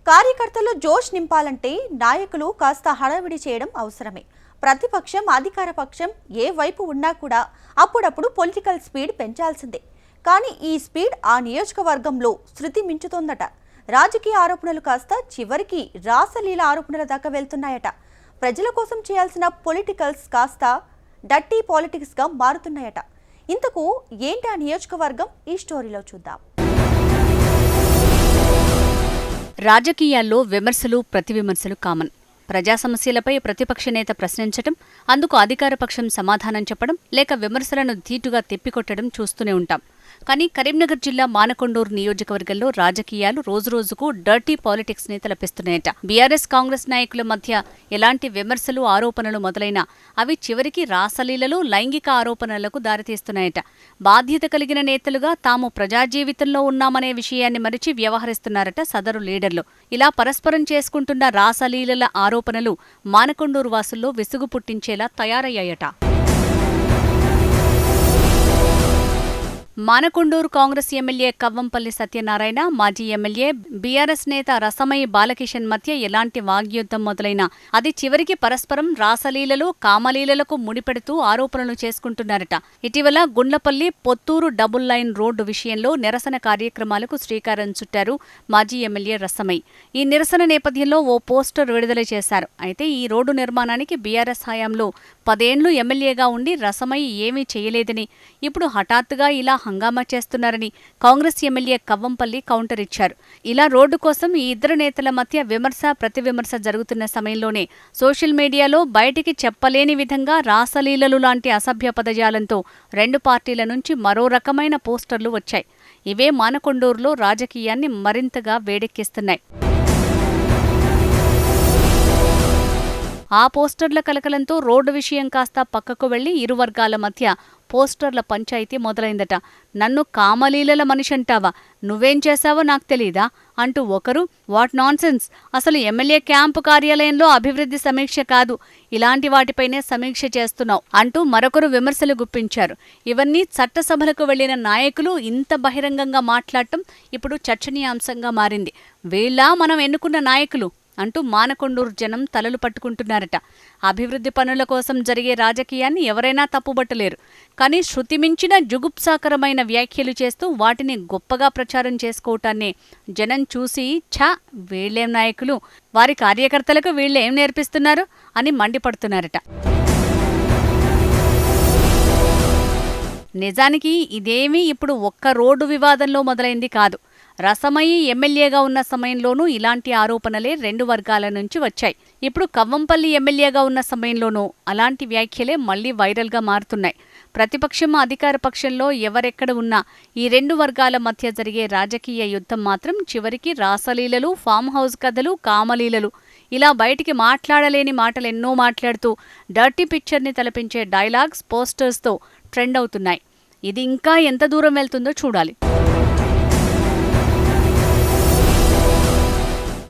కార్యకర్తలు జోష్ నింపాలంటే నాయకులు కాస్త హడావిడి చేయడం అవసరమే. ప్రతిపక్షం అధికార పక్షం ఏ వైపు ఉన్నా కూడా అప్పుడప్పుడు పొలిటికల్ స్పీడ్ పెంచాల్సిందే. కానీ ఈ స్పీడ్ ఆ నియోజకవర్గంలో శృతి మించుతోందట. రాజకీయ ఆరోపణలు కాస్త చివరికి రాసలీల ఆరోపణల దాకా వెళ్తున్నాయట. ప్రజల కోసం చేయాల్సిన పొలిటికల్స్ కాస్త డర్టీ పాలిటిక్స్గా మారుతున్నాయట. ఇంతకు ఏంటి ఆ నియోజకవర్గం? ఈ స్టోరీలో చూద్దాం. రాజకీయాల్లో విమర్శలు ప్రతివిమర్శలు కామన్. ప్రజా సమస్యలపై ప్రతిపక్ష నేత ప్రశ్నించటం, అందుకు అధికార పక్షం సమాధానం చెప్పడం, లేక విమర్శలను ధీటుగా తిప్పికొట్టడం చూస్తూనే ఉంటాం. కానీ కరీంనగర్ జిల్లా మానకొండూరు నియోజకవర్గంలో రాజకీయాలు రోజురోజుకు డర్టీ పాలిటిక్స్ ని తలపిస్తున్నాయట. బీఆర్ఎస్ కాంగ్రెస్ నాయకుల మధ్య ఎలాంటి విమర్శలు ఆరోపణలు మొదలైనా అవి చివరికి రాసలీలలు లైంగిక ఆరోపణలకు దారితీస్తున్నాయట. బాధ్యత కలిగిన నేతలుగా తాము ప్రజా జీవితంలో ఉన్నామనే విషయాన్ని మరిచి వ్యవహరిస్తున్నారట సదరు లీడర్లు. ఇలా పరస్పరం చేసుకుంటున్న రాసలీలల ఆరోపణలు మానకొండూరు వాసుల్లో విసుగు పుట్టించేలా తయారయ్యాయట. మానకొండూరు కాంగ్రెస్ ఎమ్మెల్యే కవ్వంపల్లి సత్యనారాయణ, మాజీ ఎమ్మెల్యే బీఆర్ఎస్ నేత రసమయి బాలకిషన్ మధ్య ఎలాంటి వాగ్యుద్ధం మొదలైనా అది చివరికి పరస్పరం రాసలీలలు కామలీలలకు ముడిపెడుతూ ఆరోపణలు చేసుకుంటున్నారట. ఇటీవల Gundlapalli Potturu double line road విషయంలో నిరసన కార్యక్రమాలకు శ్రీకారం చుట్టారు మాజీ ఎమ్మెల్యే రసమయి. ఈ నిరసన నేపథ్యంలో ఓ పోస్టర్ విడుదల చేశారు. అయితే ఈ రోడ్డు నిర్మాణానికి బీఆర్ఎస్ హయాంలో 10 ఏళ్లు ఎమ్మెల్యేగా ఉండి రసమయి ఏమీ చేయలేదని, ఇప్పుడు హఠాత్తుగా ఇలా హంగామా చేస్తున్నారని కాంగ్రెస్ ఎమ్మెల్యే కవ్వంపల్లి కౌంటర్ ఇచ్చారు. ఇలా రోడ్డు కోసం ఈ ఇద్దరు నేతల మధ్య విమర్శ ప్రతివిమర్శ జరుగుతున్న సమయంలోనే సోషల్ మీడియాలో బయటికి చెప్పలేని విధంగా రాసలీలలు లాంటి అసభ్య పదజాలంతో 2 పార్టీల నుంచి మరో రకమైన పోస్టర్లు వచ్చాయి. ఇవే మానకొండూరులో రాజకీయాన్ని మరింతగా వేడెక్కిస్తున్నాయి. ఆ పోస్టర్ల కలకలంతో రోడ్డు విషయం కాస్త పక్కకు వెళ్లి ఇరు వర్గాల మధ్య పోస్టర్ల పంచాయతీ మొదలైందట. నన్ను కామలీలల మనిషంటావా? నువ్వేం చేశావో నాకు తెలీదా అంటూ ఒకరు, వాట్ నాన్సెన్స్, అసలు ఎమ్మెల్యే క్యాంపు కార్యాలయంలో అభివృద్ధి సమీక్ష కాదు, ఇలాంటి వాటిపైనే సమీక్ష చేస్తున్నావు అంటూ మరొకరు విమర్శలు గుప్పించారు. ఇవన్నీ చట్టసభలకు వెళ్లిన నాయకులు ఇంత బహిరంగంగా మాట్లాడటం ఇప్పుడు చర్చనీయాంశంగా మారింది. వీళ్ళ మనం ఎన్నుకున్న నాయకులు అంటూ మానకొండూరు జనం తలలు పట్టుకుంటున్నారట. అభివృద్ధి పనుల కోసం జరిగే రాజకీయాన్ని ఎవరైనా తప్పుబట్టలేరు. కానీ శృతిమించిన జుగుప్సాకరమైన వ్యాఖ్యలు చేస్తూ వాటిని గొప్పగా ప్రచారం చేసుకోవటాన్ని జనం చూసి ఛా, వీళ్ళేం నాయకులు, వారి కార్యకర్తలకు వీళ్ళేం నేర్పిస్తున్నారు అని మండిపడుతున్నారట. నిజానికి ఇదేమీ ఇప్పుడు ఒక్క రోడ్డు వివాదంలో మొదలైంది కాదు. రసమయి ఎమ్మెల్యేగా ఉన్న సమయంలోనూ ఇలాంటి ఆరోపణలే 2 వర్గాల నుంచి వచ్చాయి. ఇప్పుడు కవ్వంపల్లి ఎమ్మెల్యేగా ఉన్న సమయంలోనూ అలాంటి వ్యాఖ్యలే మళ్లీ వైరల్గా మారుతున్నాయి. ప్రతిపక్షం అధికార పక్షంలో ఎవరెక్కడ ఉన్నా ఈ 2 వర్గాల మధ్య జరిగే రాజకీయ యుద్ధం మాత్రం చివరికి రాసలీలలు, ఫామ్ హౌస్ కథలు, కామలీలలు, ఇలా బయటికి మాట్లాడలేని మాటలెన్నో మాట్లాడుతూ డర్టీ పిక్చర్ని తలపించే డైలాగ్స్, పోస్టర్స్తో ట్రెండ్ అవుతున్నాయి. ఇది ఇంకా ఎంత దూరం వెళ్తుందో చూడాలి.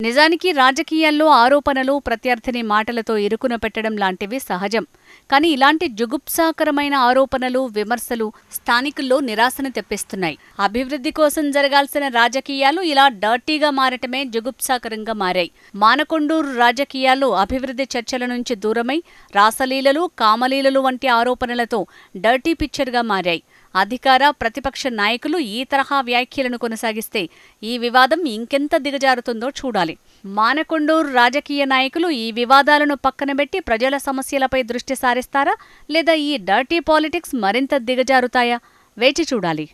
నిజానికి రాజకీయాల్లో ఆరోపణలు ప్రత్యర్థిని మాటలతో ఇరుకున పెట్టడం లాంటివి సహజం. కానీ ఇలాంటి జుగుప్సాకరమైన ఆరోపణలు, విమర్శలు స్థానికుల్లో నిరాశను తెప్పిస్తున్నాయి. అభివృద్ధి కోసం జరగాల్సిన రాజకీయాలు ఇలా డర్టీగా మారటమే జుగుప్సాకరంగా మారాయి. మానకొండూరు రాజకీయాల్లో అభివృద్ధి చర్చల నుంచి దూరమై రాసలీలలు, కామలీలలు వంటి ఆరోపణలతో డర్టీ పిక్చర్గా మారాయి. అధికార ప్రతిపక్ష నాయకులు ఈ తరహా వ్యాఖ్యలను కొనసాగిస్తే ఈ వివాదం ఇంకెంత దిగజారుతుందో చూడాలి. మానకొండూరు రాజకీయ నాయకులు ఈ వివాదాలను పక్కనబెట్టి ప్రజల సమస్యలపై దృష్టి సారిస్తారా, లేదా ఈ డర్టీ పాలిటిక్స్ మరింత దిగజారుతాయా? వేచి చూడాలి.